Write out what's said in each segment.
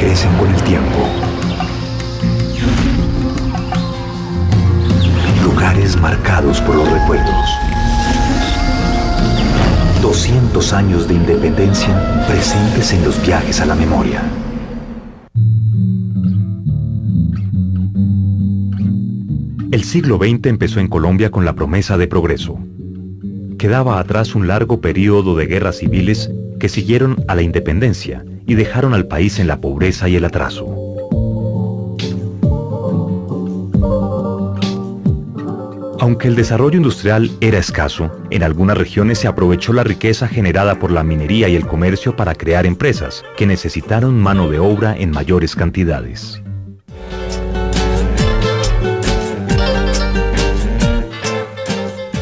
crecen con el tiempo. Lugares marcados por los recuerdos. 200 años de independencia presentes en los viajes a la memoria. El siglo XX empezó en Colombia con la promesa de progreso. Quedaba atrás un largo periodo de guerras civiles que siguieron a la independencia y dejaron al país en la pobreza y el atraso. Aunque el desarrollo industrial era escaso, en algunas regiones se aprovechó la riqueza generada por la minería y el comercio para crear empresas que necesitaron mano de obra en mayores cantidades.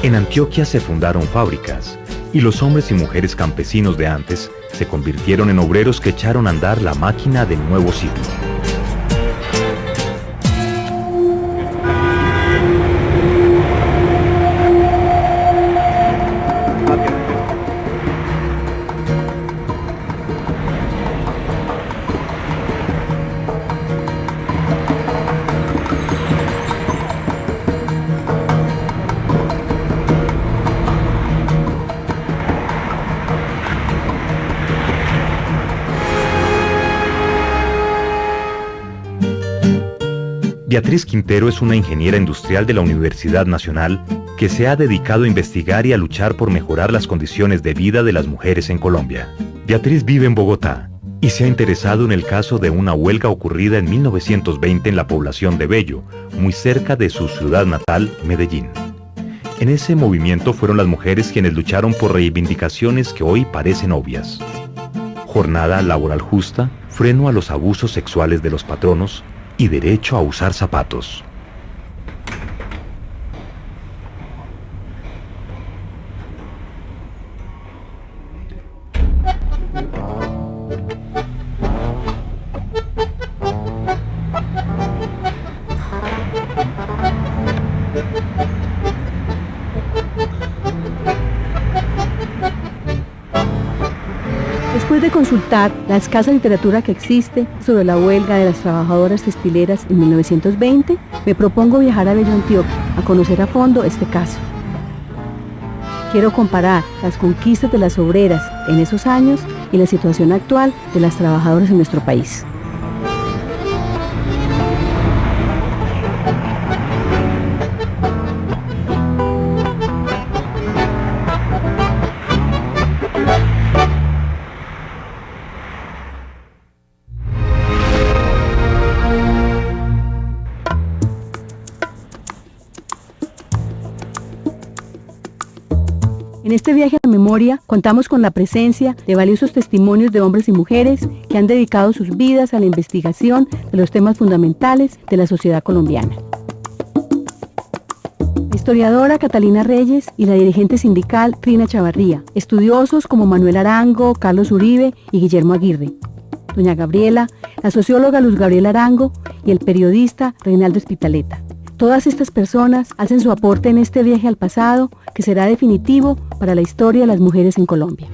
En Antioquia se fundaron fábricas, y los hombres y mujeres campesinos de antes se convirtieron en obreros que echaron a andar la máquina del nuevo siglo. Beatriz Quintero es una ingeniera industrial de la Universidad Nacional que se ha dedicado a investigar y a luchar por mejorar las condiciones de vida de las mujeres en Colombia. Beatriz vive en Bogotá y se ha interesado en el caso de una huelga ocurrida en 1920 en la población de Bello, muy cerca de su ciudad natal, Medellín. En ese movimiento fueron las mujeres quienes lucharon por reivindicaciones que hoy parecen obvias. Jornada laboral justa, freno a los abusos sexuales de los patronos, y derecho a usar zapatos. Después de consultar la escasa literatura que existe sobre la huelga de las trabajadoras textileras en 1920, me propongo viajar a Bello, Antioquia, a conocer a fondo este caso. Quiero comparar las conquistas de las obreras en esos años y la situación actual de las trabajadoras en nuestro país. En este viaje a la memoria contamos con la presencia de valiosos testimonios de hombres y mujeres que han dedicado sus vidas a la investigación de los temas fundamentales de la sociedad colombiana. La historiadora Catalina Reyes y la dirigente sindical Trina Chavarría, estudiosos como Manuel Arango, Carlos Uribe y Guillermo Aguirre, doña Gabriela, la socióloga Luz Gabriela Arango y el periodista Reinaldo Espitaleta. Todas estas personas hacen su aporte en este viaje al pasado que será definitivo para la historia de las mujeres en Colombia.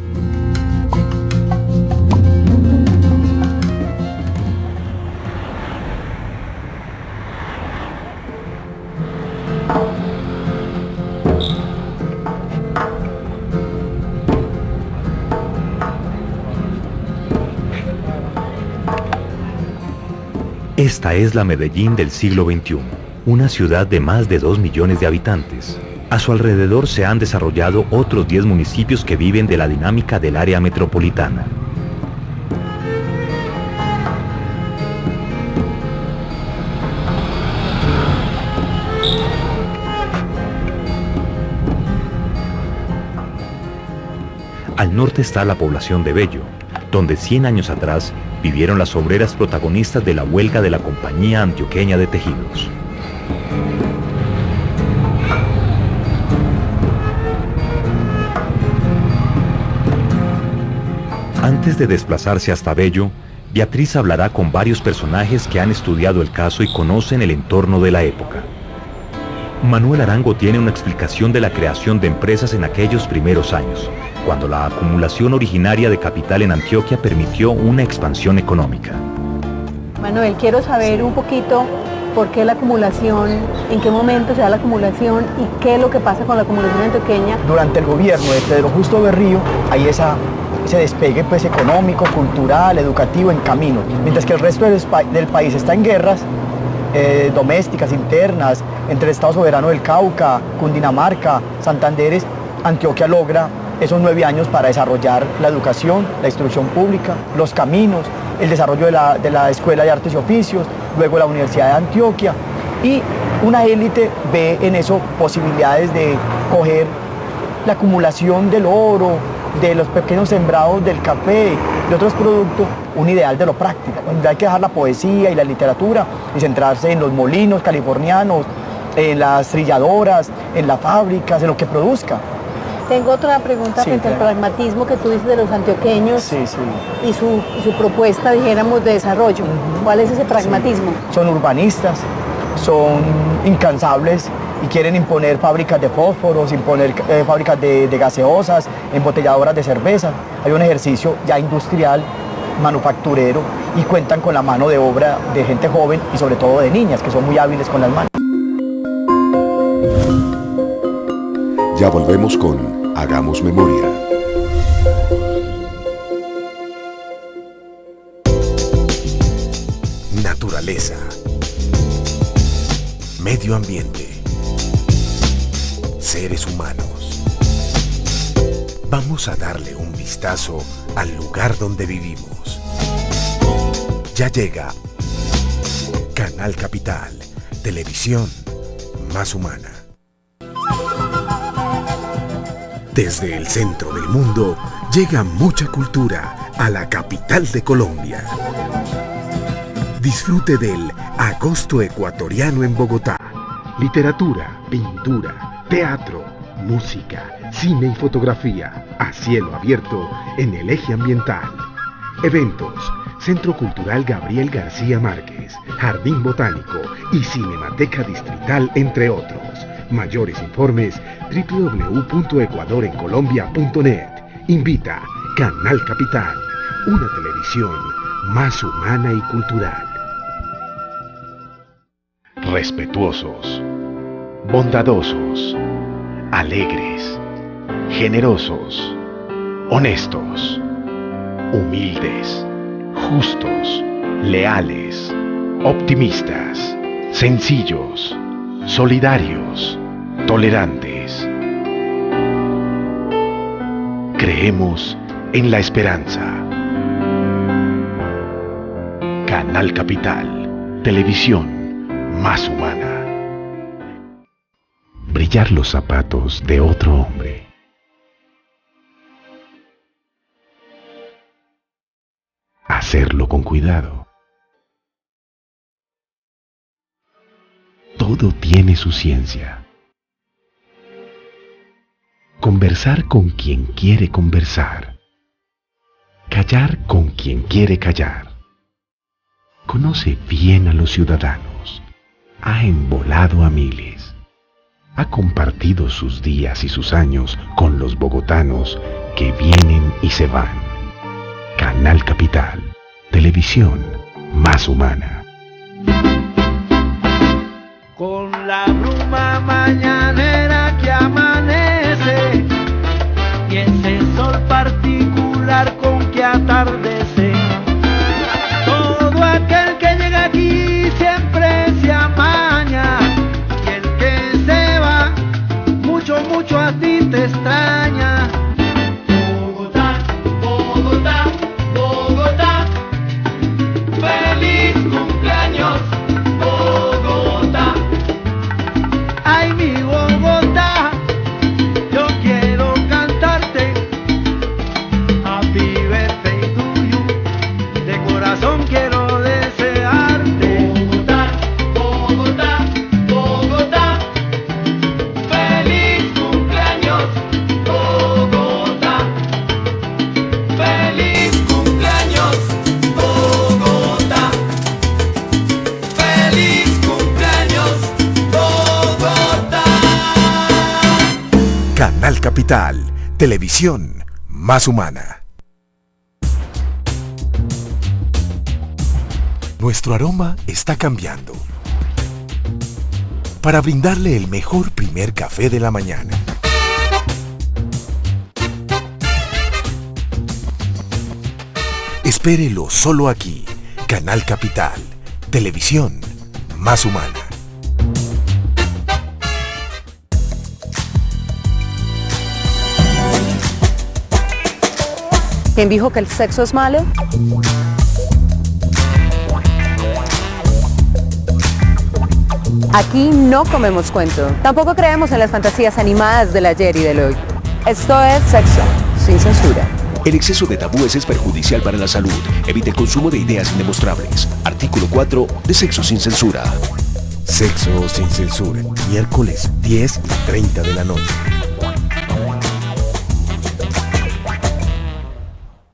Esta es la Medellín del siglo XXI. Una ciudad de más de 2 millones de habitantes. A su alrededor se han desarrollado otros 10 municipios que viven de la dinámica del área metropolitana. Al norte está la población de Bello, donde 100 años atrás vivieron las obreras protagonistas de la huelga de la Compañía Antioqueña de Tejidos. Antes de desplazarse hasta Bello, Beatriz hablará con varios personajes que han estudiado el caso y conocen el entorno de la época. Manuel Arango tiene una explicación de la creación de empresas en aquellos primeros años, cuando la acumulación originaria de capital en Antioquia permitió una expansión económica. Manuel, quiero saber un poquito por qué la acumulación, en qué momento se da la acumulación y qué es lo que pasa con la acumulación antioqueña. Durante el gobierno de Pedro Justo Berrío hay ese despegue pues, económico, cultural, educativo en camino, mientras que el resto del país está en guerras domésticas, internas, entre el Estado Soberano del Cauca, Cundinamarca, Santanderes. Antioquia logra esos 9 años para desarrollar la educación, la instrucción pública, los caminos, el desarrollo de la Escuela de Artes y Oficios, luego la Universidad de Antioquia, y una élite ve en eso posibilidades de coger la acumulación del oro, de los pequeños sembrados del café, de otros productos, un ideal de lo práctico, donde hay que dejar la poesía y la literatura y centrarse en los molinos californianos, en las trilladoras, en las fábricas, en lo que produzca. Tengo otra pregunta frente al pragmatismo que tú dices de los antioqueños y su propuesta, dijéramos, de desarrollo. ¿Cuál es ese pragmatismo? Son urbanistas, son incansables y quieren imponer fábricas de fósforos, imponer fábricas de gaseosas, embotelladoras de cerveza. Hay un ejercicio ya industrial, manufacturero, y cuentan con la mano de obra de gente joven y sobre todo de niñas que son muy hábiles con las manos. Ya volvemos con Hagamos Memoria. Naturaleza. Medio ambiente. Seres humanos. Vamos a darle un vistazo al lugar donde vivimos. Ya llega Canal Capital, televisión más humana. Desde el centro del mundo llega mucha cultura a la capital de Colombia. Disfrute del Agosto Ecuatoriano en Bogotá. Literatura, pintura, teatro, música, cine y fotografía a cielo abierto en el eje ambiental. Eventos: Centro Cultural Gabriel García Márquez, Jardín Botánico y Cinemateca Distrital, entre otros. Mayores informes www.ecuadorencolombia.net. Invita Canal Capital, una televisión más humana y cultural. Respetuosos, bondadosos, alegres, generosos, honestos, humildes, justos, leales, optimistas, sencillos, solidarios, tolerantes. Creemos en la esperanza. Canal Capital, televisión más humana. Brillar los zapatos de otro hombre. Hacerlo con cuidado. Todo tiene su ciencia. Conversar con quien quiere conversar. Callar con quien quiere callar. Conoce bien a los ciudadanos. Ha embolado a miles. Ha compartido sus días y sus años con los bogotanos que vienen y se van. Canal Capital, televisión más humana. Con la bruma mañanera que amanece y ese sol particular con que atardece, todo aquel que llega aquí siempre se amaña, y el que se va mucho, mucho a ti te extraña. Bogotá, Bogotá, Bogotá, feliz cumpleaños, Bogotá. Ay, mi Bogotá, yo quiero cantarte Happy birthday to you. De corazón quiero desearte. Bogotá, Bogotá, Bogotá, feliz cumpleaños, Bogotá. Feliz cumpleaños, Bogotá. Feliz cumpleaños, Bogotá. Canal Capital, televisión más humana. Nuestro aroma está cambiando para brindarle el mejor primer café de la mañana. Espérelo solo aquí, Canal Capital, televisión más humana. ¿Quién dijo que el sexo es malo? Aquí no comemos cuento. Tampoco creemos en las fantasías animadas del ayer y del hoy. Esto es Sexo sin Censura. El exceso de tabúes es perjudicial para la salud. Evite el consumo de ideas indemostrables. Artículo 4 de Sexo sin Censura. Sexo sin Censura, miércoles 10:30 de la noche.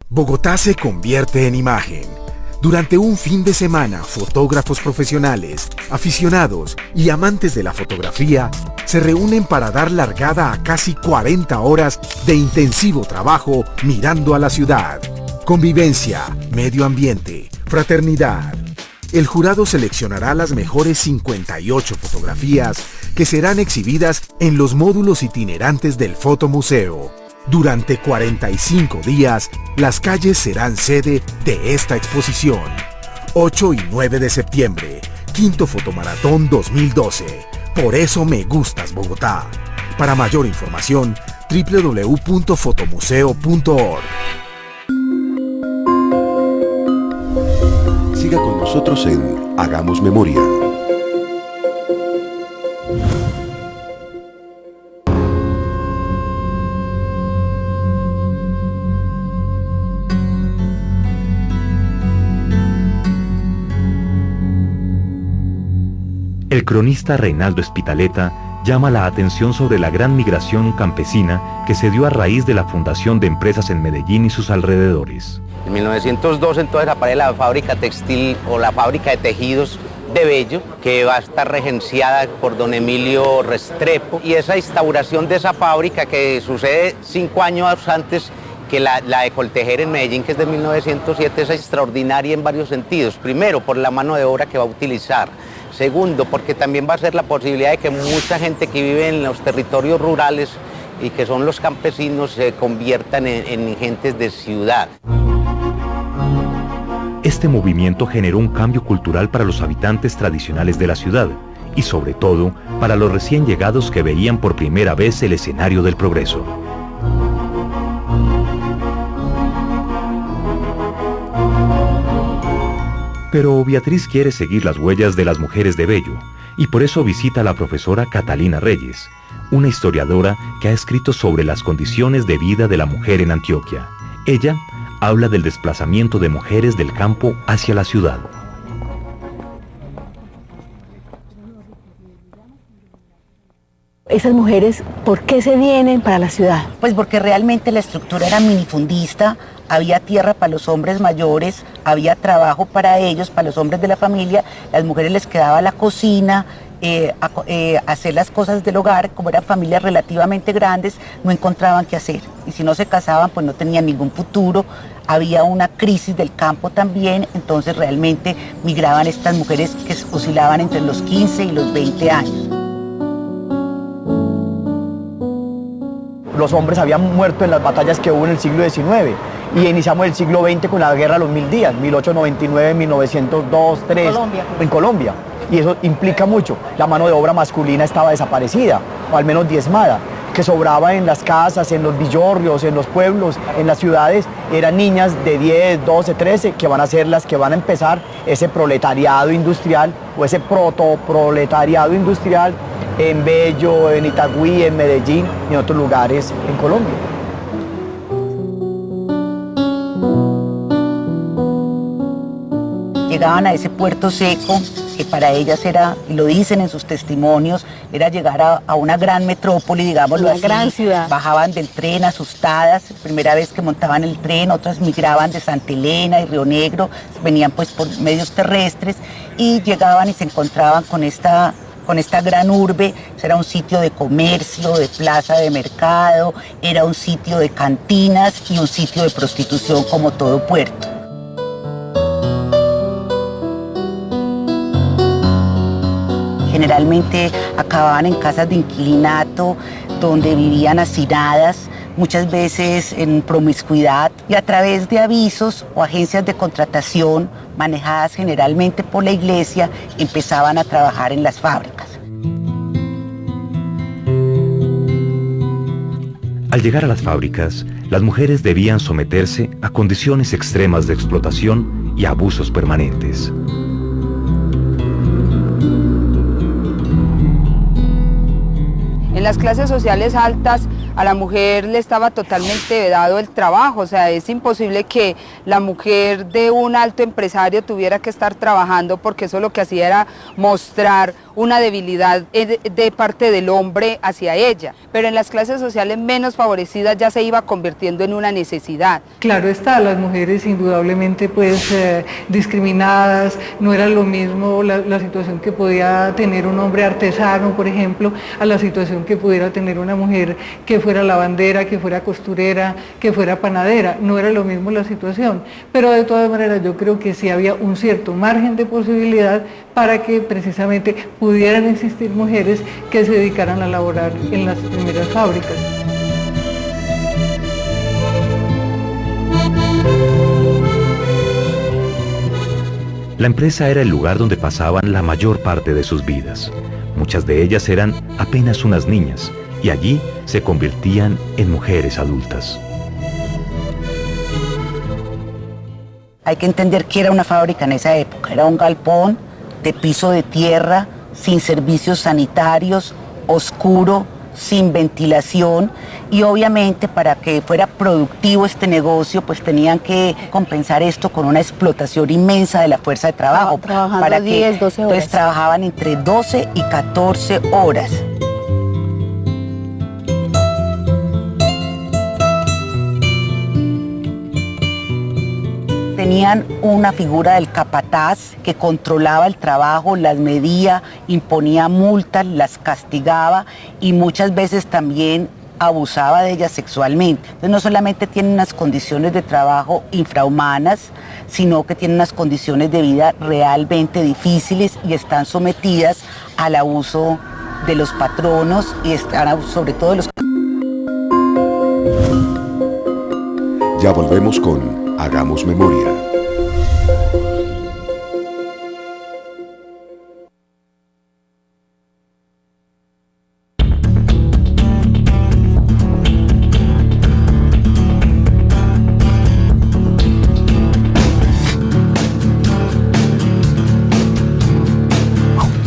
Bogotá se convierte en imagen. Durante un fin de semana, fotógrafos profesionales, aficionados y amantes de la fotografía se reúnen para dar largada a casi 40 horas de intensivo trabajo mirando a la ciudad. Convivencia, medio ambiente, fraternidad. El jurado seleccionará las mejores 58 fotografías que serán exhibidas en los módulos itinerantes del Fotomuseo. Durante 45 días, las calles serán sede de esta exposición. 8 y 9 de septiembre, Quinto Fotomaratón 2012. Por eso me gustas, Bogotá. Para mayor información, www.fotomuseo.org. Siga con nosotros en Hagamos Memoria. El cronista Reinaldo Espitaleta llama la atención sobre la gran migración campesina que se dio a raíz de la fundación de empresas en Medellín y sus alrededores. En 1902 entonces aparece la fábrica textil o la fábrica de tejidos de Bello, que va a estar regenciada por don Emilio Restrepo, y esa instauración de esa fábrica que sucede 5 años antes que la de Coltejer en Medellín, que es de 1907, es extraordinaria en varios sentidos. Primero, por la mano de obra que va a utilizar. Segundo, porque también va a ser la posibilidad de que mucha gente que vive en los territorios rurales y que son los campesinos se conviertan en gentes de ciudad. Este movimiento generó un cambio cultural para los habitantes tradicionales de la ciudad y sobre todo para los recién llegados que veían por primera vez el escenario del progreso. Pero Beatriz quiere seguir las huellas de las mujeres de Bello y por eso visita a la profesora Catalina Reyes, una historiadora que ha escrito sobre las condiciones de vida de la mujer en Antioquia. Ella habla del desplazamiento de mujeres del campo hacia la ciudad. Esas mujeres, ¿por qué se vienen para la ciudad? Pues porque realmente la estructura era minifundista, había tierra para los hombres mayores, había trabajo para ellos, para los hombres de la familia, las mujeres les quedaba la cocina, hacer las cosas del hogar. Como eran familias relativamente grandes, no encontraban qué hacer, y si no se casaban pues no tenían ningún futuro. Había una crisis del campo también, entonces realmente migraban estas mujeres que oscilaban entre los 15 y los 20 años. Los hombres habían muerto en las batallas que hubo en el siglo XIX y iniciamos el siglo XX con la guerra de los 1000 días, 1899, 1902, 3, en Colombia. Y eso implica mucho. La mano de obra masculina estaba desaparecida, o al menos diezmada, que sobraba en las casas, en los villorrios, en los pueblos, en las ciudades. Eran niñas de 10, 12, 13 que van a ser las que van a empezar ese proletariado industrial o ese protoproletariado industrial en Bello, en Itagüí, en Medellín y en otros lugares en Colombia. Llegaban a ese puerto seco, que para ellas era, y lo dicen en sus testimonios, era llegar a una gran metrópoli, digámoslo así. Una gran ciudad. Bajaban del tren asustadas, primera vez que montaban el tren, otras migraban de Santa Elena y Río Negro, venían pues por medios terrestres y llegaban y se encontraban con esta gran urbe. Era un sitio de comercio, de plaza de mercado, era un sitio de cantinas y un sitio de prostitución como todo puerto. Generalmente acababan en casas de inquilinato, donde vivían hacinadas, muchas veces en promiscuidad, y a través de avisos o agencias de contratación manejadas generalmente por la iglesia, empezaban a trabajar en las fábricas. Al llegar a las fábricas, las mujeres debían someterse a condiciones extremas de explotación y abusos permanentes. En las clases sociales altas a la mujer le estaba totalmente vedado el trabajo, o sea, es imposible que la mujer de un alto empresario tuviera que estar trabajando, porque eso lo que hacía era mostrar una debilidad de parte del hombre hacia ella. Pero en las clases sociales menos favorecidas ya se iba convirtiendo en una necesidad. Claro está, las mujeres indudablemente discriminadas, no era lo mismo la situación que podía tener un hombre artesano, por ejemplo, a la situación que pudiera tener una mujer que fuera lavandera, que fuera costurera, que fuera panadera. No era lo mismo la situación, pero de todas maneras yo creo que sí había un cierto margen de posibilidad para que precisamente pudieran existir mujeres que se dedicaran a laborar en las primeras fábricas. La empresa era el lugar donde pasaban la mayor parte de sus vidas. Muchas de ellas eran apenas unas niñas, y allí se convertían en mujeres adultas. Hay que entender que era una fábrica en esa época, era un galpón de piso de tierra, sin servicios sanitarios, oscuro, sin ventilación, y obviamente para que fuera productivo este negocio, pues tenían que compensar esto con una explotación inmensa de la fuerza de trabajo. Trabajando para 10, 12 horas. Entonces trabajaban entre 12 y 14 horas. Tenían una figura del capataz que controlaba el trabajo, las medía, imponía multas, las castigaba y muchas veces también abusaba de ellas sexualmente. Entonces no solamente tienen unas condiciones de trabajo infrahumanas, sino que tienen unas condiciones de vida realmente difíciles y están sometidas al abuso de los patronos y están sobre todo de los... Ya volvemos con Hagamos Memoria.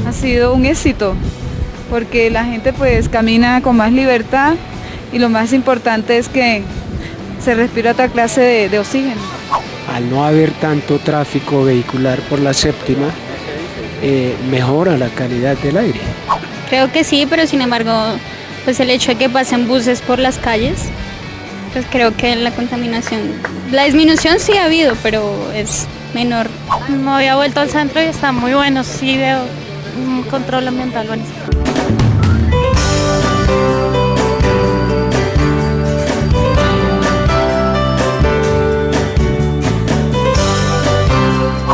Ha sido un éxito, porque la gente pues camina con más libertad y lo más importante es que se respira otra clase de oxígeno. Al no haber tanto tráfico vehicular por la séptima, mejora la calidad del aire. Creo que sí, pero sin embargo, pues el hecho de que pasen buses por las calles, pues creo que la contaminación, la disminución sí ha habido, pero es menor. No había vuelto al centro y está muy bueno, sí veo un control ambiental buenísimo.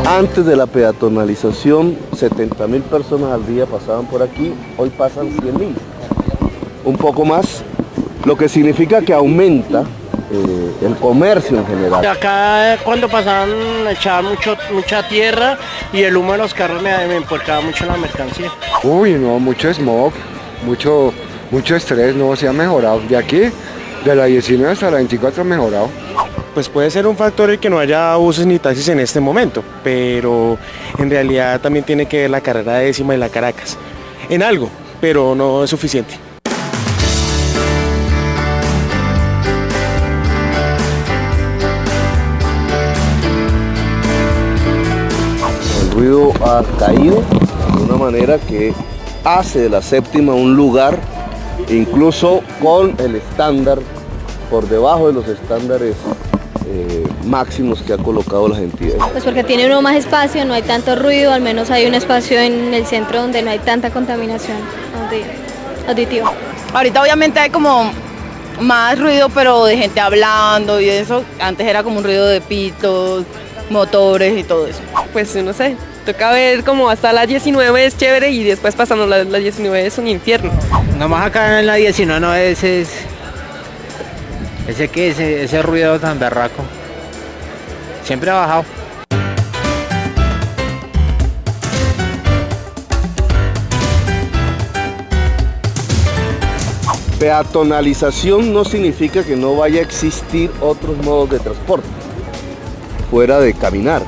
Antes de la peatonalización, 70.000 personas al día pasaban por aquí, hoy pasan 100.000, un poco más, lo que significa que aumenta el comercio en general. Acá cuando pasaban echaban mucha tierra y el humo de los carros me empolcaba mucho la mercancía. Uy, no, mucho smog, mucho estrés, no se ha mejorado. De aquí, de la 19 hasta la 24 ha mejorado. Pues puede ser un factor el que no haya buses ni taxis en este momento, pero en realidad también tiene que ver la carrera décima y la Caracas. En algo, pero no es suficiente. El ruido ha caído de una manera que hace de la séptima un lugar, incluso con el estándar, por debajo de los estándares máximos que ha colocado las entidades. Pues porque tiene uno más espacio, no hay tanto ruido, al menos hay un espacio en el centro donde no hay tanta contaminación auditiva. Ahorita obviamente hay como más ruido, pero de gente hablando y eso. Antes era como un ruido de pitos, motores y todo eso. Pues no sé, Toca ver como hasta la 19 es chévere y después pasando la 19 es un infierno. Nomás acá en la 19 no ese ruido tan berraco. Siempre ha bajado. Peatonalización no significa que no vaya a existir otros modos de transporte fuera de caminar.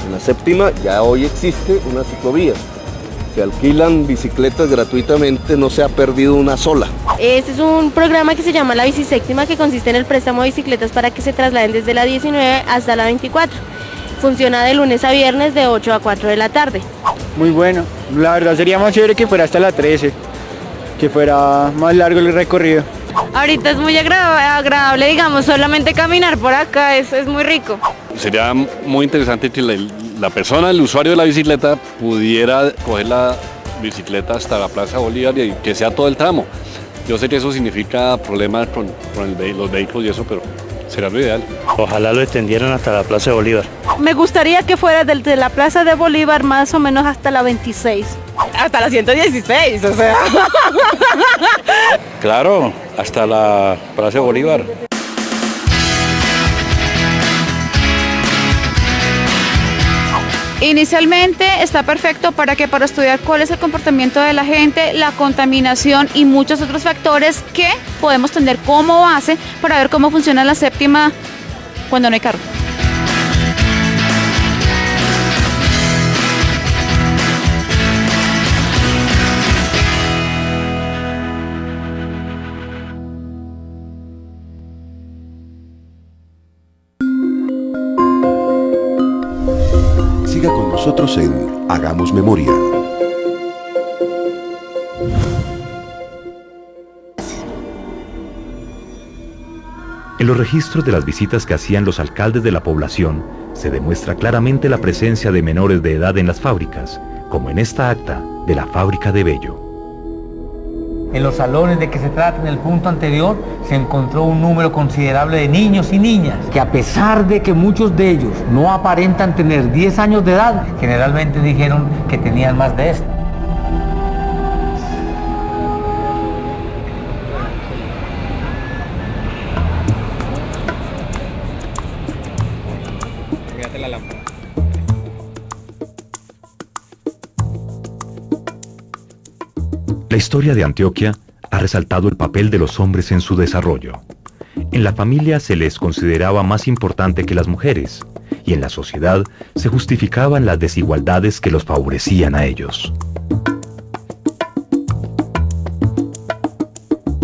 En la séptima ya hoy existe una ciclovía. Se alquilan bicicletas gratuitamente, no se ha perdido una sola. Este es un programa que se llama la Biciséptima, que consiste en el préstamo de bicicletas para que se trasladen desde la 19 hasta la 24. Funciona de lunes a viernes de 8 a 4 de la tarde. Muy bueno. La verdad sería más chévere que fuera hasta la 13, que fuera más largo el recorrido. Ahorita es muy agradable, digamos, solamente caminar por acá es muy rico. Sería muy interesante que la persona, el usuario de la bicicleta, pudiera coger la bicicleta hasta la Plaza Bolívar y que sea todo el tramo. Yo sé que eso significa problemas con los vehículos y eso, pero será lo ideal. Ojalá lo extendieran hasta la Plaza de Bolívar. Me gustaría que fuera desde la Plaza de Bolívar más o menos hasta la 26. Hasta la 116, o sea. Claro, hasta la Plaza de Bolívar. Inicialmente está perfecto para estudiar cuál es el comportamiento de la gente, la contaminación y muchos otros factores que podemos tener como base para ver cómo funciona la séptima cuando no hay carro. Siga con nosotros en Hagamos Memoria. En los registros de las visitas que hacían los alcaldes de la población, se demuestra claramente la presencia de menores de edad en las fábricas, como en esta acta de la fábrica de Bello. En los salones de que se trata en el punto anterior, se encontró un número considerable de niños y niñas, que a pesar de que muchos de ellos no aparentan tener 10 años de edad, generalmente dijeron que tenían más de esto. La historia de Antioquia ha resaltado el papel de los hombres en su desarrollo. En la familia se les consideraba más importante que las mujeres, y en la sociedad se justificaban las desigualdades que los favorecían a ellos.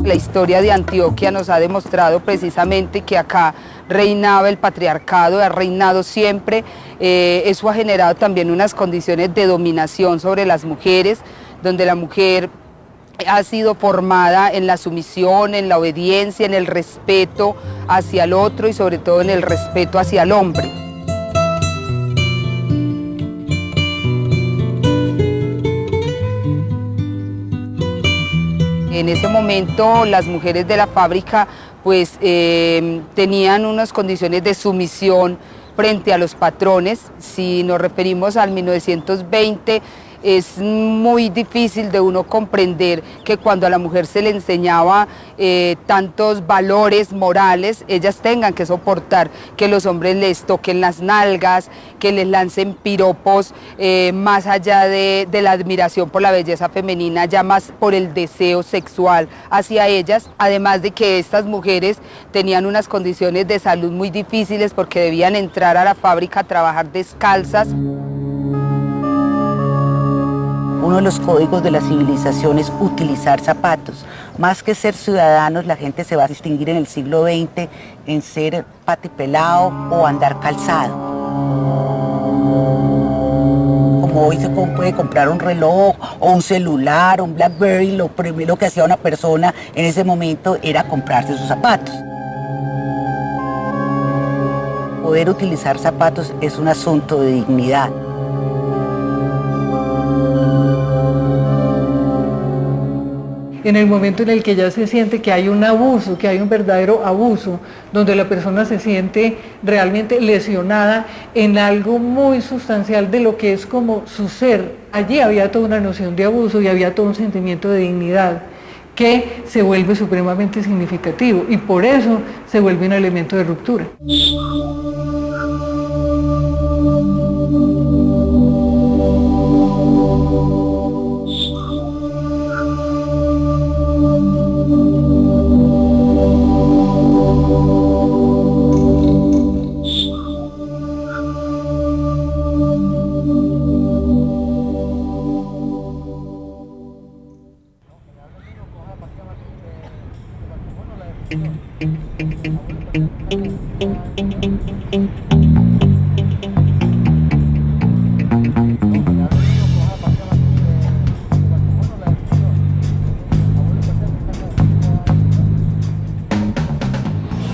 La historia de Antioquia nos ha demostrado precisamente que acá reinaba el patriarcado, ha reinado siempre. Eso ha generado también unas condiciones de dominación sobre las mujeres, donde la mujer ha sido formada en la sumisión, en la obediencia, en el respeto hacia el otro y sobre todo en el respeto hacia el hombre. En ese momento las mujeres de la fábrica pues tenían unas condiciones de sumisión frente a los patrones. Si nos referimos al 1920, es muy difícil de uno comprender que cuando a la mujer se le enseñaba tantos valores morales, ellas tengan que soportar que los hombres les toquen las nalgas, que les lancen piropos, más allá de la admiración por la belleza femenina, ya más por el deseo sexual hacia ellas, además de que estas mujeres tenían unas condiciones de salud muy difíciles porque debían entrar a la fábrica a trabajar descalzas. Uno de los códigos de la civilización es utilizar zapatos. Más que ser ciudadanos, la gente se va a distinguir en el siglo XX en ser patipelado o andar calzado. Como hoy se puede comprar un reloj o un celular, un BlackBerry, lo primero que hacía una persona en ese momento era comprarse sus zapatos. Poder utilizar zapatos es un asunto de dignidad. en el momento en el que ya se siente que hay un abuso, que hay un verdadero abuso, donde la persona se siente realmente lesionada en algo muy sustancial de lo que es como su ser, allí había toda una noción de abuso y había todo un sentimiento de dignidad que se vuelve supremamente significativo y por eso se vuelve un elemento de ruptura.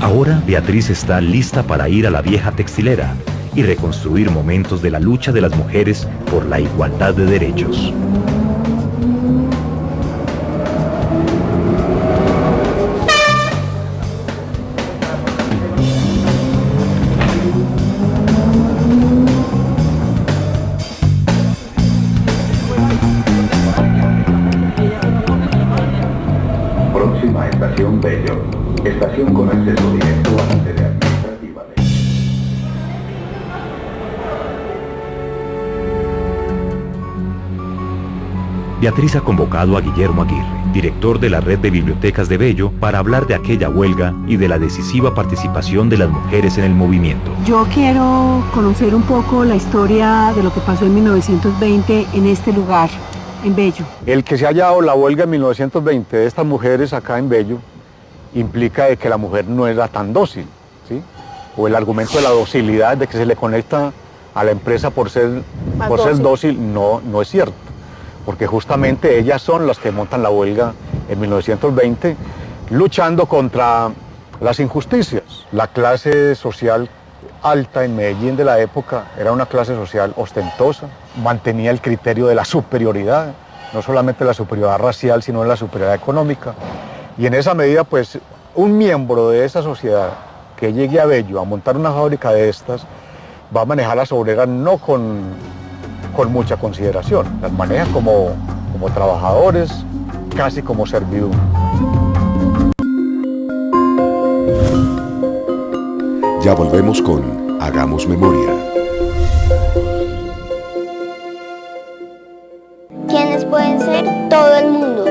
Ahora Beatriz está lista para ir a la vieja textilera y reconstruir momentos de la lucha de las mujeres por la igualdad de derechos. Próxima estación Bello. Estación con acceso directo a la sede administrativa. Beatriz ha convocado a Guillermo Aguirre, director de la Red de Bibliotecas de Bello, para hablar de aquella huelga y de la decisiva participación de las mujeres en el movimiento. Yo quiero conocer un poco la historia de lo que pasó en 1920 en este lugar, en Bello. El que se haya dado la huelga en 1920 de estas mujeres acá en Bello implica de que la mujer no era tan dócil, ¿sí? O el argumento de la docilidad, de que se le conecta a la empresa por ser dócil, no es cierto. Porque justamente ellas son las que montan la huelga en 1920, luchando contra las injusticias. La clase social alta en Medellín de la época era una clase social ostentosa, mantenía el criterio de la superioridad, no solamente la superioridad racial, sino la superioridad económica. Y en esa medida, pues, un miembro de esa sociedad que llegue a Bello a montar una fábrica de estas, va a manejar a las obreras no con mucha consideración, las maneja como trabajadores, casi como servidumbre. Ya volvemos con Hagamos Memoria. ¿Quiénes pueden ser? Todo el mundo.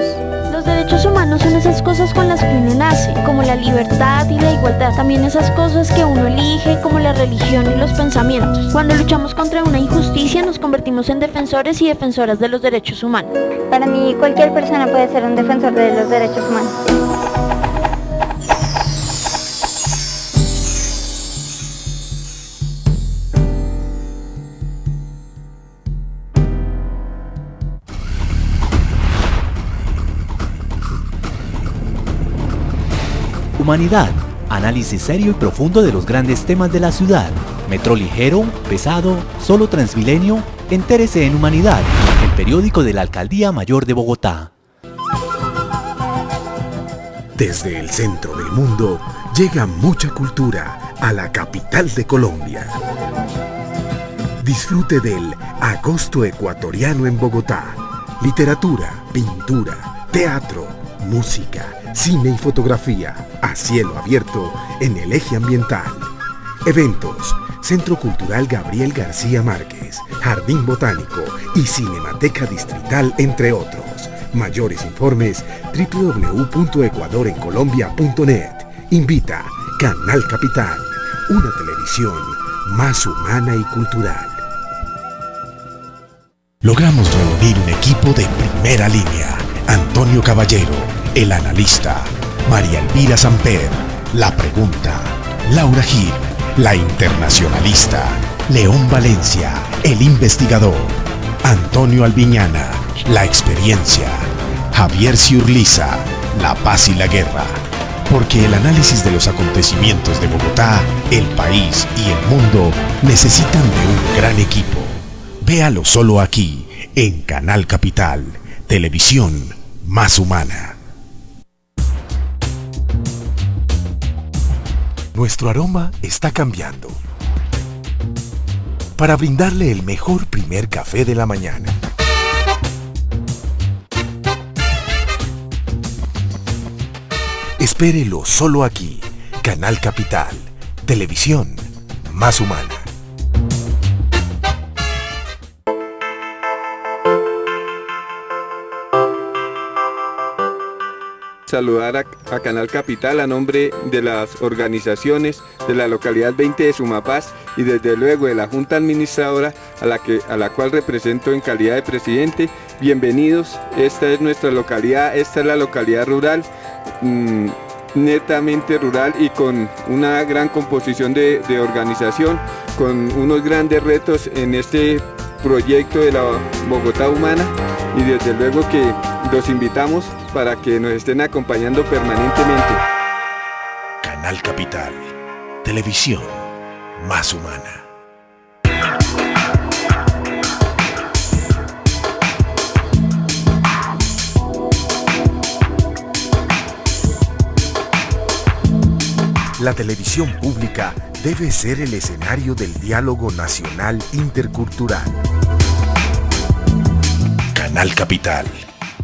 Los derechos humanos son esas cosas con las que uno nace, como la libertad y la igualdad. También esas cosas que uno elige, como la religión y los pensamientos. Cuando luchamos contra una injusticia, nos convertimos en defensores y defensoras de los derechos humanos. Para mí, cualquier persona puede ser un defensor de los derechos humanos. Humanidad, análisis serio y profundo de los grandes temas de la ciudad. Metro ligero, pesado, solo Transmilenio. Entérese en Humanidad, el periódico de la Alcaldía Mayor de Bogotá. Desde el centro del mundo llega mucha cultura a la capital de Colombia. Disfrute del Agosto Ecuatoriano en Bogotá. Literatura, pintura, teatro, música, cine y fotografía a cielo abierto en el eje ambiental. Eventos: Centro Cultural Gabriel García Márquez, Jardín Botánico y Cinemateca Distrital, entre otros. Mayores informes: www.ecuadorencolombia.net. Invita Canal Capital, una televisión más humana y cultural. Logramos reunir un equipo de primera línea. Antonio Caballero, el analista; María Elvira Samper, la pregunta; Laura Gil, la internacionalista; León Valencia, el investigador; Antonio Albiñana, la experiencia; Javier Ciurliza, la paz y la guerra. Porque el análisis de los acontecimientos de Bogotá, el país y el mundo necesitan de un gran equipo. Véalo solo aquí, en Canal Capital, televisión más humana. Nuestro aroma está cambiando para brindarle el mejor primer café de la mañana. Espérelo solo aquí, Canal Capital, televisión más humana. Saludar a Canal Capital a nombre de las organizaciones de la localidad 20 de Sumapaz y desde luego de la Junta Administradora a la cual represento en calidad de presidente. Bienvenidos, esta es nuestra localidad, esta es la localidad rural, netamente rural y con una gran composición de organización, con unos grandes retos en este proyecto de la Bogotá humana y desde luego que los invitamos para que nos estén acompañando permanentemente. Canal Capital, televisión más humana. La televisión pública debe ser el escenario del diálogo nacional intercultural. Canal Capital,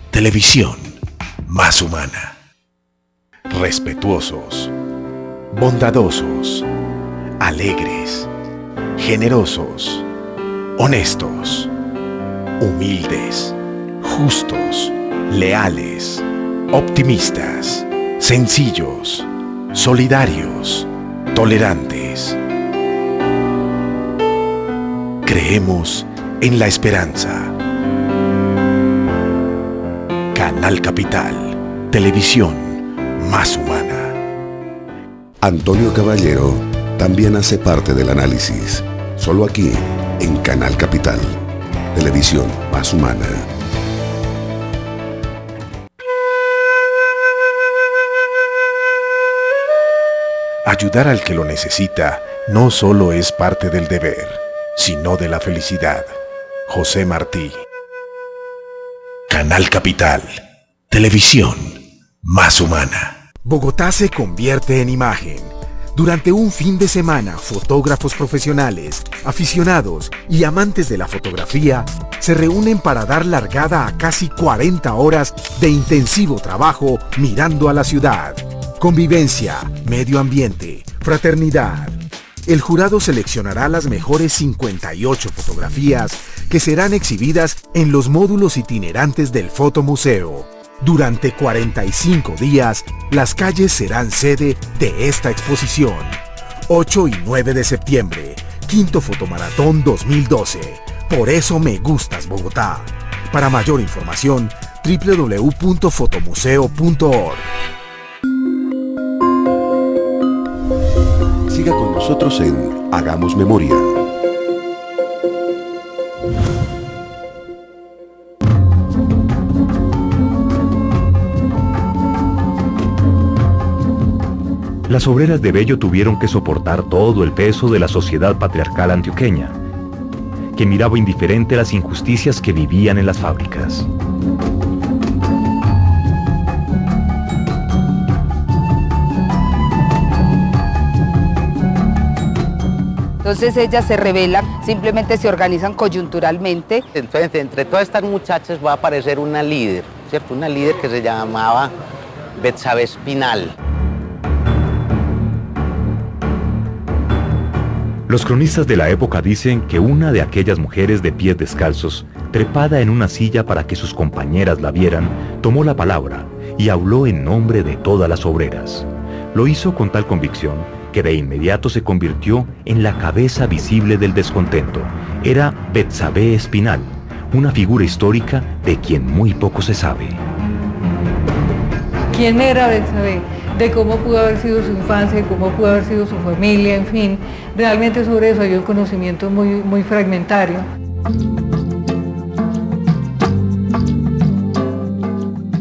televisión más humana. Respetuosos, bondadosos, alegres, generosos, honestos, humildes, justos, leales, optimistas, sencillos, solidarios, tolerantes. Creemos en la esperanza. Canal Capital, televisión más humana. Antonio Caballero también hace parte del análisis, solo aquí en Canal Capital, televisión más humana. Ayudar al que lo necesita no solo es parte del deber, sino de la felicidad. José Martí. Canal Capital, televisión más humana. Bogotá se convierte en imagen. Durante un fin de semana, fotógrafos profesionales, aficionados y amantes de la fotografía se reúnen para dar largada a casi 40 horas de intensivo trabajo mirando a la ciudad. Convivencia, medio ambiente, fraternidad. El jurado seleccionará las mejores 58 fotografías que serán exhibidas en los módulos itinerantes del Fotomuseo. Durante 45 días, las calles serán sede de esta exposición. 8 y 9 de septiembre, Quinto Fotomaratón 2012. Por eso me gustas, Bogotá. Para mayor información, www.fotomuseo.org. Siga con nosotros en Hagamos Memoria. Las obreras de Bello tuvieron que soportar todo el peso de la sociedad patriarcal antioqueña, que miraba indiferente las injusticias que vivían en las fábricas. Entonces ellas se rebelan, simplemente se organizan coyunturalmente. Entonces entre todas estas muchachas va a aparecer una líder, ¿cierto? Una líder que se llamaba Betsabe Espinal. Los cronistas de la época dicen que una de aquellas mujeres de pies descalzos, trepada en una silla para que sus compañeras la vieran, tomó la palabra y habló en nombre de todas las obreras. Lo hizo con tal convicción que de inmediato se convirtió en la cabeza visible del descontento. Era Betsabe Espinal, una figura histórica de quien muy poco se sabe. ¿Quién era Betsabe? De cómo pudo haber sido su infancia, de cómo pudo haber sido su familia, en fin. Realmente sobre eso hay un conocimiento muy fragmentario.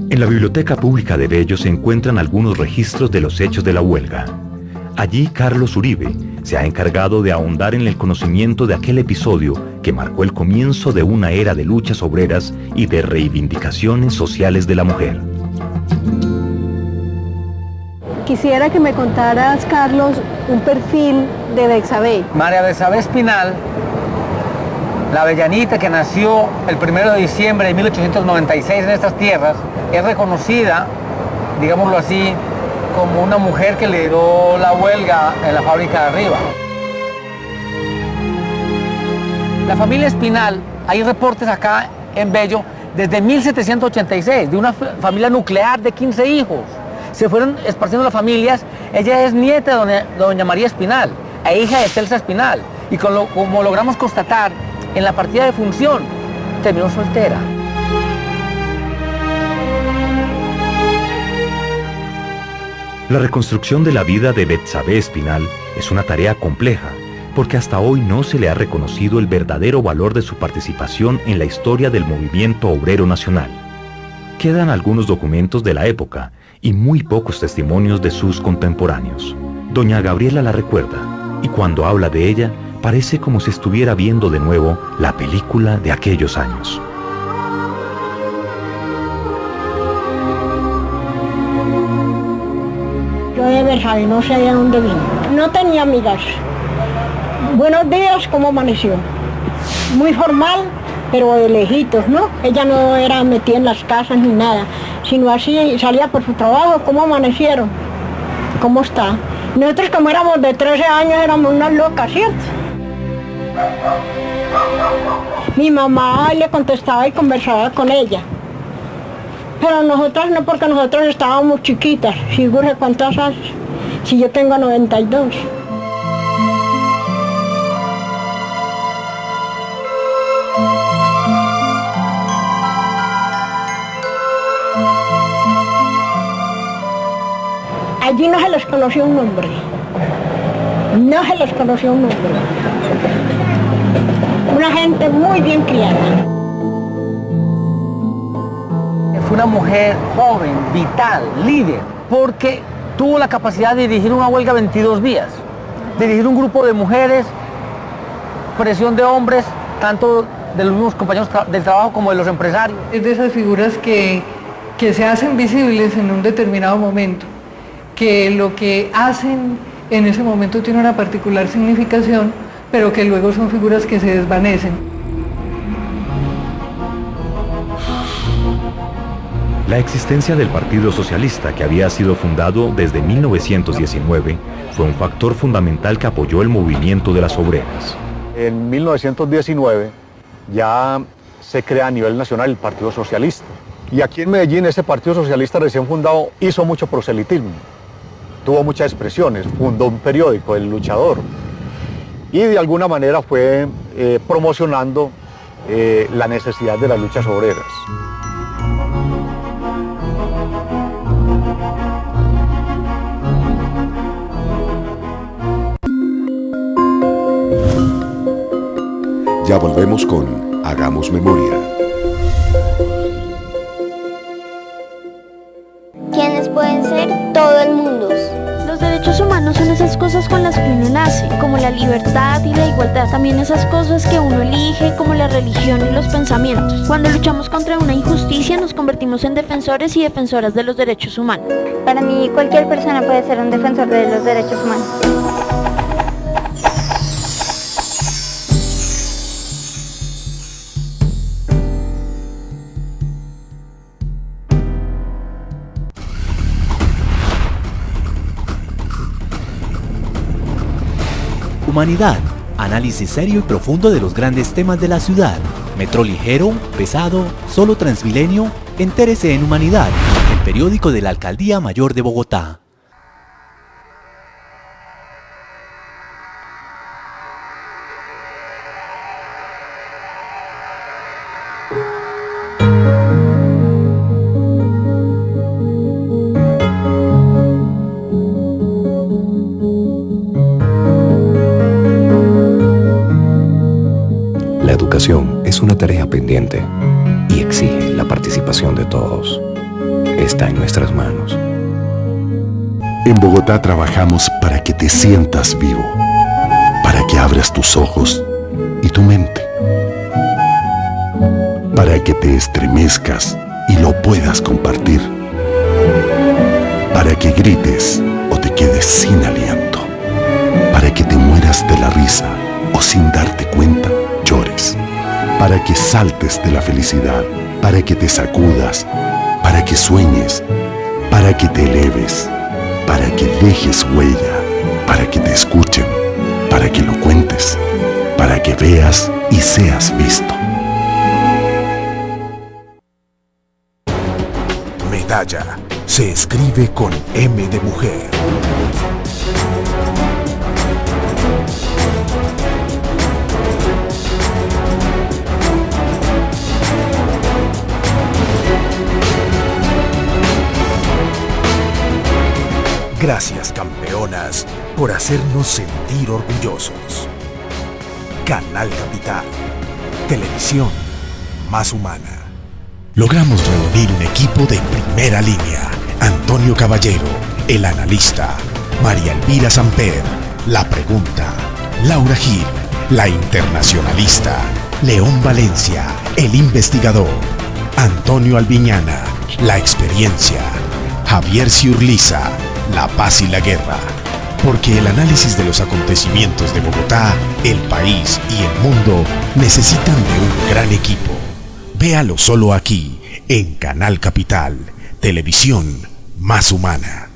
En la Biblioteca Pública de Bello se encuentran algunos registros de los hechos de la huelga. Allí Carlos Uribe se ha encargado de ahondar en el conocimiento de aquel episodio que marcó el comienzo de una era de luchas obreras y de reivindicaciones sociales de la mujer. quisiera que me contaras, Carlos, un perfil de Betsabé. María Betsabé Espinal, la avellanita que nació el 1 de diciembre de 1896 en estas tierras, es reconocida, digámoslo así, como una mujer que lideró la huelga en la fábrica de arriba. La familia Espinal, hay reportes acá en Bello desde 1786, de una familia nuclear de 15 hijos. Se fueron esparciendo las familias. Ella es nieta de doña María Espinal, e hija de Celsa Espinal. Y como logramos constatar, en la partida de función, terminó soltera. La reconstrucción de la vida de Betsabé Espinal es una tarea compleja, porque hasta hoy no se le ha reconocido el verdadero valor de su participación en la historia del movimiento obrero nacional. Quedan algunos documentos de la época y muy pocos testimonios de sus contemporáneos. Doña Gabriela la recuerda, y cuando habla de ella, parece como si estuviera viendo de nuevo la película de aquellos años. Yo de Betsabé no sé de dónde vino. No tenía amigas. Buenos días, ¿cómo amaneció? Muy formal, pero de lejitos, ¿no? Ella no era metida en las casas ni nada, sino así salía por su trabajo. ¿Cómo amanecieron? ¿Cómo está? Nosotros, como éramos de 13 años, éramos unas locas, ¿cierto? Mi mamá le contestaba y conversaba con ella. Pero nosotras no, porque nosotros estábamos chiquitas. Figure cuántas hace. Si yo tengo 92. Allí no se les conoció un nombre. No se les conoció un nombre. Una gente muy bien criada. Fue una mujer joven, vital, líder, porque tuvo la capacidad de dirigir una huelga 22 días, dirigir un grupo de mujeres, presión de hombres, tanto de los mismos compañeros del trabajo como de los empresarios. Es de esas figuras que se hacen visibles en un determinado momento, que lo que hacen en ese momento tiene una particular significación, pero que luego son figuras que se desvanecen. La existencia del Partido Socialista, que había sido fundado desde 1919, fue un factor fundamental que apoyó el movimiento de las obreras. En 1919 ya se crea a nivel nacional el Partido Socialista. Y aquí en Medellín ese Partido Socialista recién fundado hizo mucho proselitismo. Tuvo muchas expresiones, fundó un periódico, El Luchador, y de alguna manera fue promocionando la necesidad de las luchas obreras. Ya volvemos con Hagamos Memoria. ¿Quiénes pueden ser? Todo el mundo. Los derechos humanos son esas cosas con las que uno nace, como la libertad y la igualdad. También esas cosas que uno elige, como la religión y los pensamientos. Cuando luchamos contra una injusticia, nos convertimos en defensores y defensoras de los derechos humanos. Para mí, cualquier persona puede ser un defensor de los derechos humanos. Humanidad, análisis serio y profundo de los grandes temas de la ciudad. Metro ligero, pesado, solo Transmilenio. Entérese en Humanidad, el periódico de la Alcaldía Mayor de Bogotá. La educación es una tarea pendiente y exige la participación de todos. Está en nuestras manos. En Bogotá trabajamos para que te sientas vivo, para que abras tus ojos y tu mente, para que te estremezcas y lo puedas compartir, para que grites te quedes sin aliento, para que te mueras de la risa o sin darte cuenta llores, para que saltes de la felicidad, para que te sacudas, para que sueñes, para que te eleves, para que dejes huella, para que te escuchen, para que lo cuentes, para que veas y seas visto. Medalla se escribe con M de mujer. Gracias, campeonas, por hacernos sentir orgullosos. Canal Capital, televisión más humana. Logramos reunir un equipo de primera línea. Antonio Caballero, el analista. María Elvira Samper, la pregunta. Laura Gil, la internacionalista. León Valencia, el investigador. Antonio Albiñana, la experiencia. Javier Ciurliza, la paz y la guerra. Porque el análisis de los acontecimientos de Bogotá, el país y el mundo necesitan de un gran equipo. Véalo solo aquí, en Canal Capital, televisión más humana.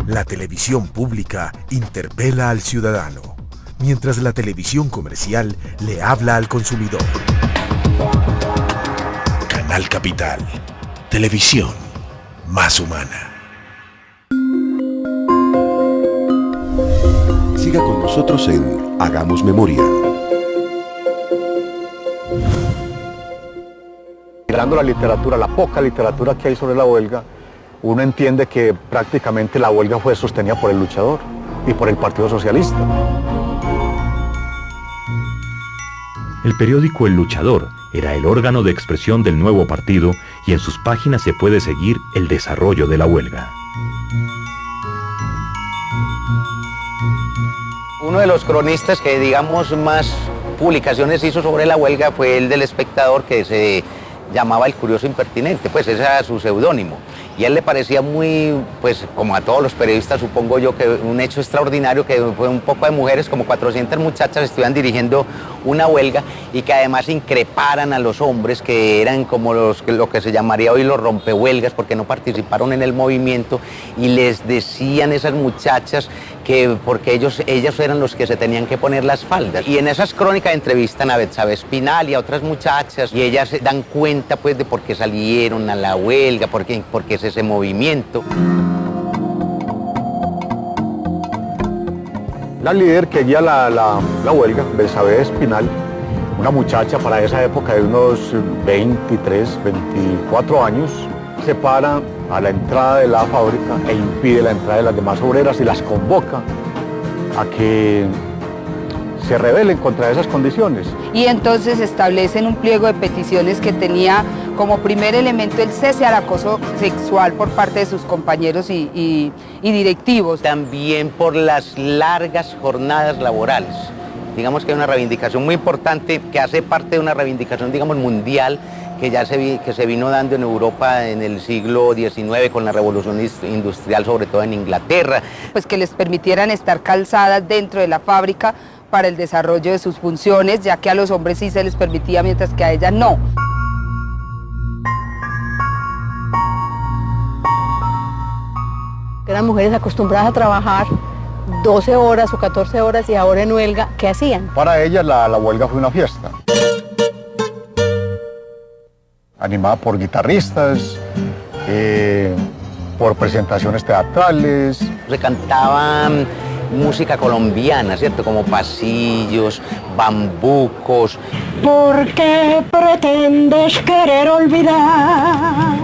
La televisión pública interpela al ciudadano, mientras la televisión comercial le habla al consumidor. Canal Capital, televisión más humana. Siga con nosotros en Hagamos Memoria. Mirando la literatura, la poca literatura que hay sobre la huelga, uno entiende que prácticamente la huelga fue sostenida por el luchador y por el Partido Socialista. El periódico El Luchador era el órgano de expresión del nuevo partido y en sus páginas se puede seguir el desarrollo de la huelga. Uno de los cronistas que, digamos, más publicaciones hizo sobre la huelga fue el del Espectador, que se llamaba El Curioso Impertinente, pues ese era su seudónimo. Y a él le parecía muy, pues como a todos los periodistas, supongo yo, que un hecho extraordinario, que fue un poco de mujeres, como 400 muchachas, estuvieran dirigiendo una huelga y que además increparan a los hombres, que eran como lo que se llamaría hoy los rompehuelgas, porque no participaron en el movimiento, y les decían esas muchachas que porque ellas eran los que se tenían que poner las faldas. Y en esas crónicas entrevistan a Betsabe Espinal y a otras muchachas, y ellas se dan cuenta pues de por qué salieron a la huelga, por qué es ese movimiento. La líder que guía la huelga, Betsabe Espinal, una muchacha para esa época de unos 23, 24 años, se para a la entrada de la fábrica e impide la entrada de las demás obreras y las convoca a que se rebelen contra esas condiciones. Y entonces establecen un pliego de peticiones que tenía como primer elemento el cese al acoso sexual por parte de sus compañeros y directivos. También por las largas jornadas laborales. Digamos que hay una reivindicación muy importante que hace parte de una reivindicación, digamos, mundial, que se vino dando en Europa en el siglo XIX con la revolución industrial, sobre todo en Inglaterra. Pues que les permitieran estar calzadas dentro de la fábrica para el desarrollo de sus funciones, ya que a los hombres sí se les permitía, mientras que a ellas no. Eran mujeres acostumbradas a trabajar 12 horas o 14 horas y ahora en huelga, ¿qué hacían? Para ellas la huelga fue una fiesta. Animada por guitarristas, por presentaciones teatrales. Se cantaban música colombiana, ¿cierto? Como pasillos, bambucos. ¿Por qué pretendes querer olvidar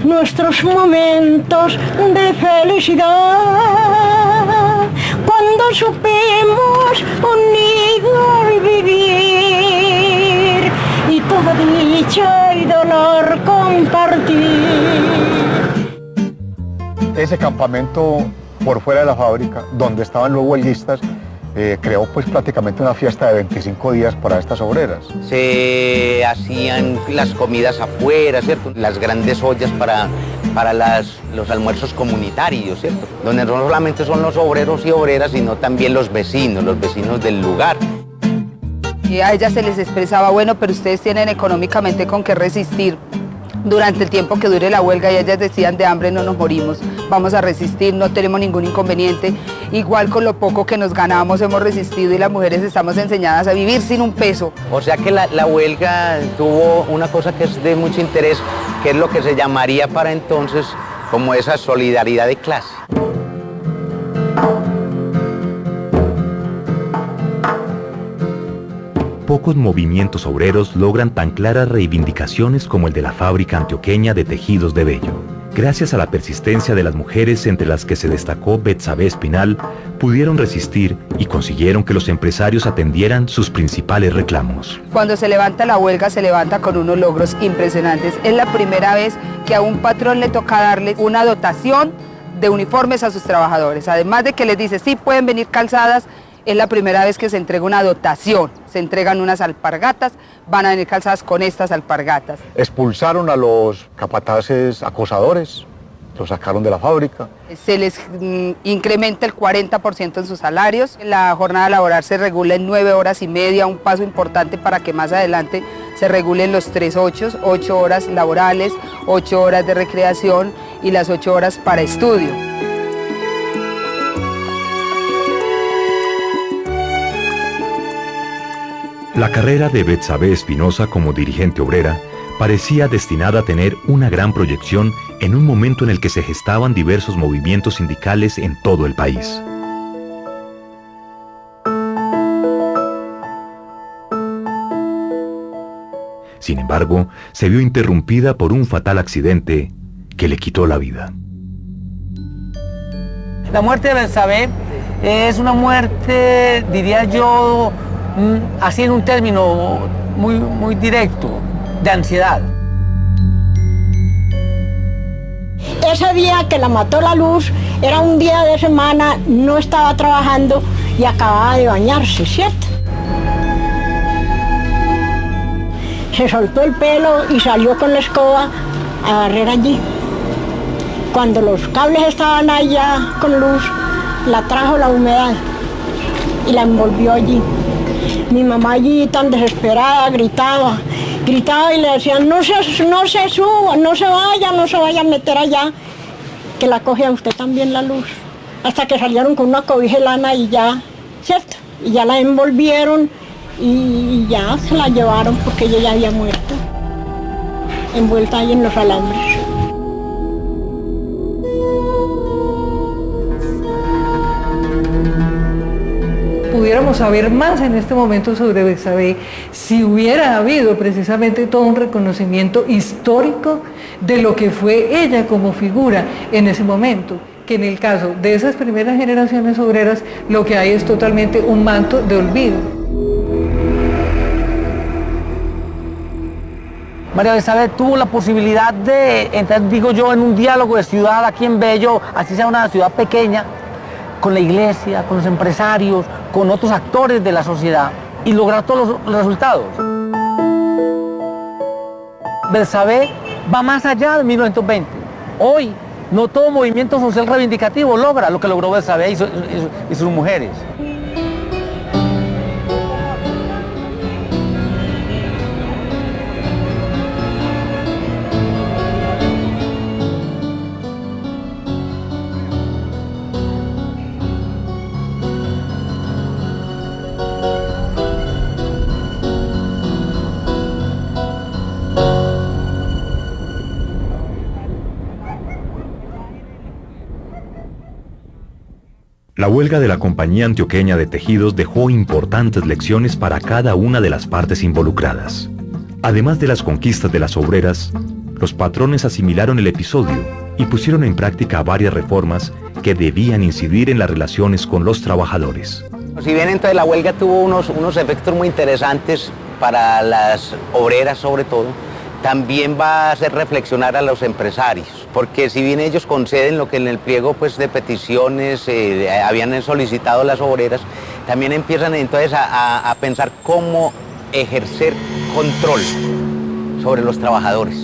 nuestros momentos de felicidad? Cuando supimos unidos vivir y toda dicha y dolor compartir. Ese campamento por fuera de la fábrica, donde estaban los huelguistas, creó pues prácticamente una fiesta de 25 días para estas obreras. Se hacían las comidas afuera, ¿cierto? Las grandes ollas para los almuerzos comunitarios, ¿cierto? Donde no solamente son los obreros y obreras, sino también los vecinos del lugar. Y a ellas se les expresaba, bueno, pero ustedes tienen económicamente con qué resistir durante el tiempo que dure la huelga, y ellas decían, de hambre no nos morimos, vamos a resistir, no tenemos ningún inconveniente. Igual con lo poco que nos ganamos hemos resistido, y las mujeres estamos enseñadas a vivir sin un peso. O sea que la huelga tuvo una cosa que es de mucho interés, que es lo que se llamaría para entonces como esa solidaridad de clase. Pocos movimientos obreros logran tan claras reivindicaciones como el de la fábrica antioqueña de tejidos de vello. Gracias a la persistencia de las mujeres, entre las que se destacó Betsabé Espinal, pudieron resistir y consiguieron que los empresarios atendieran sus principales reclamos. Cuando se levanta la huelga, se levanta con unos logros impresionantes. Es la primera vez que a un patrón le toca darle una dotación de uniformes a sus trabajadores. Además de que les dice, sí pueden venir calzadas, es la primera vez que se entrega una dotación. Se entregan unas alpargatas, van a venir calzadas con estas alpargatas. Expulsaron a los capataces acosadores, los sacaron de la fábrica. Se les incrementa el 40% en sus salarios. La jornada laboral se regula en 9 horas y media, un paso importante para que más adelante se regulen los 3 8, 8 horas laborales, 8 horas de recreación y las 8 horas para estudio. La carrera de Betsabé Espinosa como dirigente obrera parecía destinada a tener una gran proyección en un momento en el que se gestaban diversos movimientos sindicales en todo el país. Sin embargo, se vio interrumpida por un fatal accidente que le quitó la vida. La muerte de Betsabé es una muerte, diría yo, así en un término muy directo, de ansiedad. Ese día que la mató la luz, era un día de semana, no estaba trabajando y acababa de bañarse, ¿cierto? Se soltó el pelo y salió con la escoba a barrer allí. Cuando los cables estaban allá con luz, la trajo la humedad y la envolvió allí. Mi mamá allí tan desesperada gritaba y le decían, no se suba, no se vaya a meter allá, que la coge a usted también la luz. Hasta que salieron con una cobija de lana y ya, ¿cierto? Y ya la envolvieron y ya se la llevaron porque ella ya había muerto, envuelta ahí en los alambres. Pudiéramos saber más en este momento sobre Betsabé si hubiera habido precisamente todo un reconocimiento histórico de lo que fue ella como figura en ese momento, que en el caso de esas primeras generaciones obreras lo que hay es totalmente un manto de olvido. María Betsabé tuvo la posibilidad de entrar, digo yo, en un diálogo de ciudad aquí en Bello, así sea una ciudad pequeña, con la iglesia, con los empresarios, con otros actores de la sociedad y lograr todos los resultados. Betsabé va más allá de 1920. Hoy no todo movimiento social reivindicativo logra lo que logró Betsabé y sus mujeres. La huelga de la Compañía Antioqueña de Tejidos dejó importantes lecciones para cada una de las partes involucradas. Además de las conquistas de las obreras, los patrones asimilaron el episodio y pusieron en práctica varias reformas que debían incidir en las relaciones con los trabajadores. Si bien entonces la huelga tuvo unos efectos muy interesantes para las obreras sobre todo, también va a hacer reflexionar a los empresarios, porque si bien ellos conceden lo que en el pliego pues, de peticiones habían solicitado las obreras, también empiezan entonces a pensar cómo ejercer control sobre los trabajadores.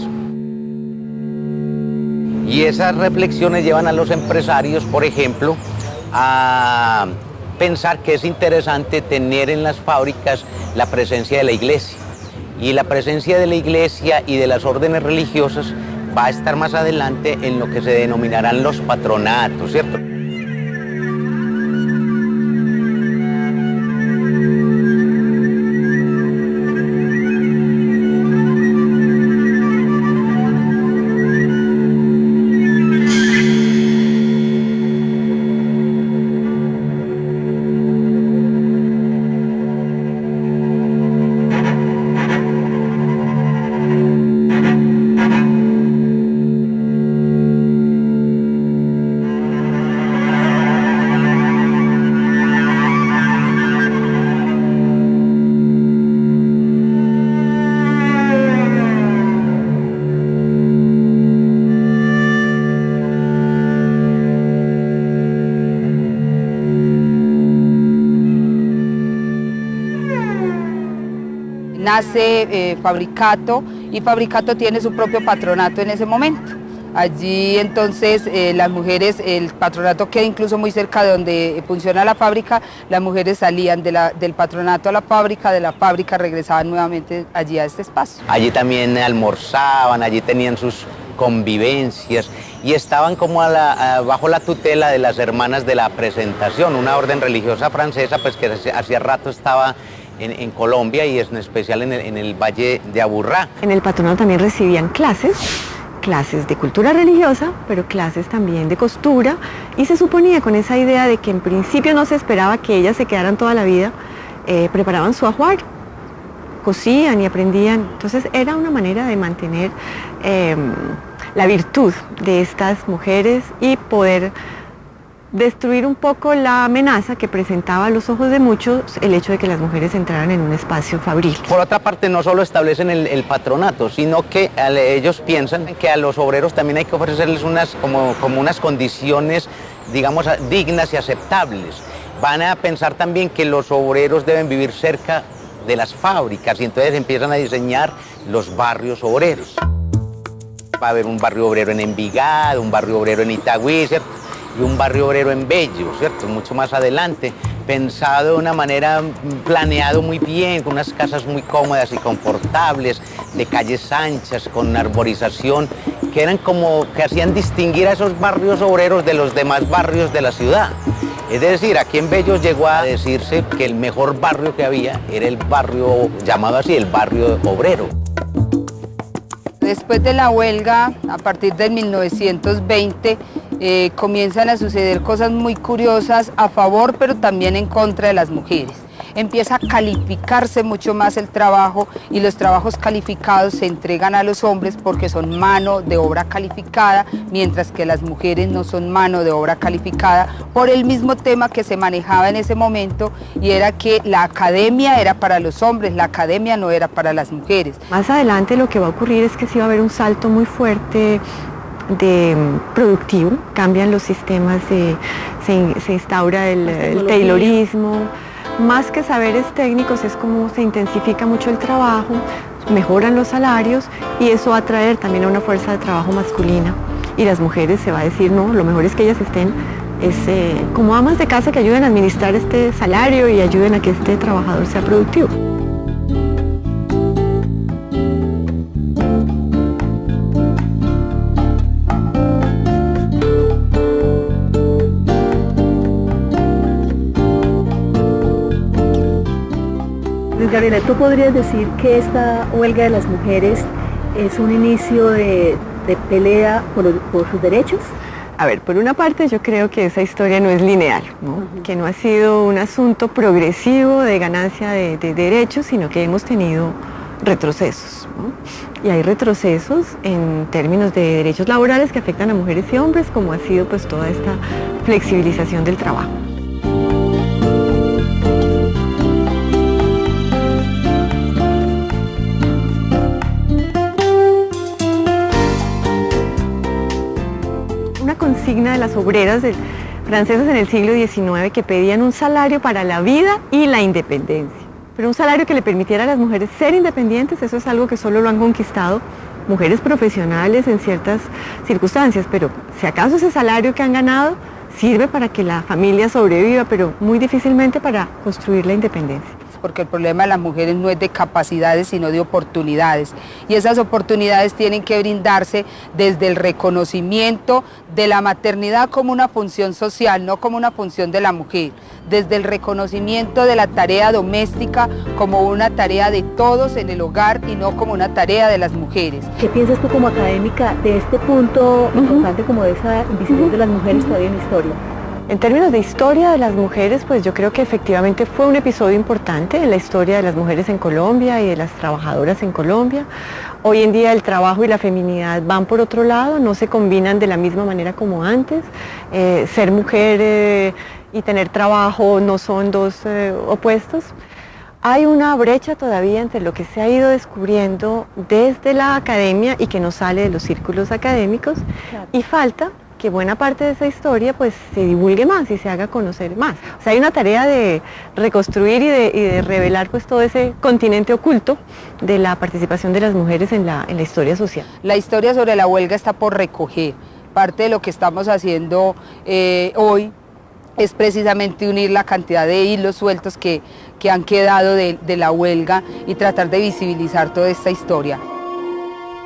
Y esas reflexiones llevan a los empresarios, por ejemplo, a pensar que es interesante tener en las fábricas la presencia de la iglesia. Y la presencia de la iglesia y de las órdenes religiosas va a estar más adelante en lo que se denominarán los patronatos, ¿cierto? Nace Fabricato y Fabricato tiene su propio patronato en ese momento. Allí entonces las mujeres, el patronato queda incluso muy cerca de donde funciona la fábrica, las mujeres salían del patronato a la fábrica, de la fábrica regresaban nuevamente allí a este espacio. Allí también almorzaban, allí tenían sus convivencias y estaban como bajo la tutela de las hermanas de la Presentación, una orden religiosa francesa pues que hacía rato estaba en Colombia y en especial en el Valle de Aburrá. En el patronato también recibían clases de cultura religiosa, pero clases también de costura, y se suponía con esa idea de que en principio no se esperaba que ellas se quedaran toda la vida, preparaban su ajuar, cosían y aprendían. Entonces era una manera de mantener la virtud de estas mujeres y poder destruir un poco la amenaza que presentaba a los ojos de muchos el hecho de que las mujeres entraran en un espacio fabril. Por otra parte, no solo establecen el patronato, sino que ellos piensan que a los obreros también hay que ofrecerles como unas condiciones, digamos, dignas y aceptables. Van a pensar también que los obreros deben vivir cerca de las fábricas y entonces empiezan a diseñar los barrios obreros. Va a haber un barrio obrero en Envigado, un barrio obrero en Itagüí, ¿cierto? Y un barrio obrero en Bello, ¿cierto? Mucho más adelante, pensado de una manera, planeado muy bien, con unas casas muy cómodas y confortables, de calles anchas, con arborización, que eran como que hacían distinguir a esos barrios obreros de los demás barrios de la ciudad. Es decir, aquí en Bello llegó a decirse que el mejor barrio que había era el barrio, llamado así, el barrio obrero. Después de la huelga, a partir de 1920, comienzan a suceder cosas muy curiosas a favor, pero también en contra de las mujeres. Empieza a calificarse mucho más el trabajo y los trabajos calificados se entregan a los hombres porque son mano de obra calificada, mientras que las mujeres no son mano de obra calificada por el mismo tema que se manejaba en ese momento, y era que la academia era para los hombres, la academia no era para las mujeres. Más adelante lo que va a ocurrir es que sí va a haber un salto muy fuerte de productivo, cambian los sistemas, se instaura el taylorismo. Más que saberes técnicos es como se intensifica mucho el trabajo, mejoran los salarios y eso va a traer también a una fuerza de trabajo masculina. Y las mujeres se va a decir, no, lo mejor es que ellas estén como amas de casa que ayuden a administrar este salario y ayuden a que este trabajador sea productivo. Gabriela, ¿tú podrías decir que esta huelga de las mujeres es un inicio de pelea por sus derechos? A ver, por una parte yo creo que esa historia no es lineal, ¿no? Que no ha sido un asunto progresivo de ganancia de derechos, sino que hemos tenido retrocesos, ¿no? Y hay retrocesos en términos de derechos laborales que afectan a mujeres y hombres, como ha sido pues toda esta flexibilización del trabajo. Consigna de las obreras franceses en el siglo XIX que pedían un salario para la vida y la independencia. Pero un salario que le permitiera a las mujeres ser independientes, eso es algo que solo lo han conquistado mujeres profesionales en ciertas circunstancias, pero si acaso ese salario que han ganado sirve para que la familia sobreviva, pero muy difícilmente para construir la independencia. Porque el problema de las mujeres no es de capacidades, sino de oportunidades. Y esas oportunidades tienen que brindarse desde el reconocimiento de la maternidad como una función social, no como una función de la mujer. Desde el reconocimiento de la tarea doméstica como una tarea de todos en el hogar y no como una tarea de las mujeres. ¿Qué piensas tú como académica de este punto importante como de esa invisibilidad de las mujeres todavía en la historia? En términos de historia de las mujeres, pues yo creo que efectivamente fue un episodio importante en la historia de las mujeres en Colombia y de las trabajadoras en Colombia. Hoy en día el trabajo y la feminidad van por otro lado, no se combinan de la misma manera como antes. Ser mujer y tener trabajo no son dos opuestos. Hay una brecha todavía entre lo que se ha ido descubriendo desde la academia y que no sale de los círculos académicos, claro. Y falta que buena parte de esa historia pues se divulgue más y se haga conocer más. O sea, hay una tarea de reconstruir y de revelar pues todo ese continente oculto de la participación de las mujeres en la historia social. La historia sobre la huelga está por recoger. Parte de lo que estamos haciendo hoy es precisamente unir la cantidad de hilos sueltos que han quedado de la huelga y tratar de visibilizar toda esta historia.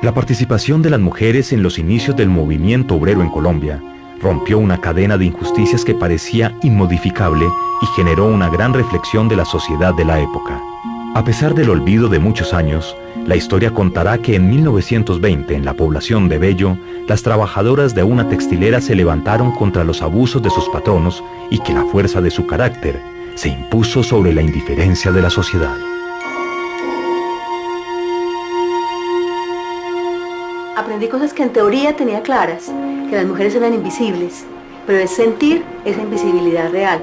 La participación de las mujeres en los inicios del movimiento obrero en Colombia rompió una cadena de injusticias que parecía inmodificable y generó una gran reflexión de la sociedad de la época. A pesar del olvido de muchos años, la historia contará que en 1920, en la población de Bello, las trabajadoras de una textilera se levantaron contra los abusos de sus patronos y que la fuerza de su carácter se impuso sobre la indiferencia de la sociedad. Aprendí cosas que en teoría tenía claras, que las mujeres eran invisibles, pero es sentir esa invisibilidad real.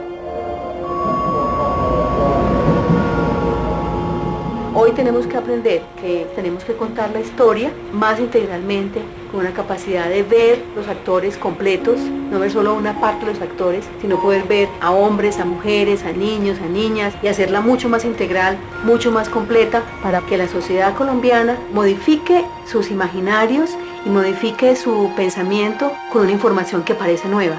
Hoy tenemos que aprender que tenemos que contar la historia más integralmente, con una capacidad de ver los actores completos, no ver solo una parte de los actores, sino poder ver a hombres, a mujeres, a niños, a niñas y hacerla mucho más integral, mucho más completa para que la sociedad colombiana modifique sus imaginarios y modifique su pensamiento con una información que parece nueva.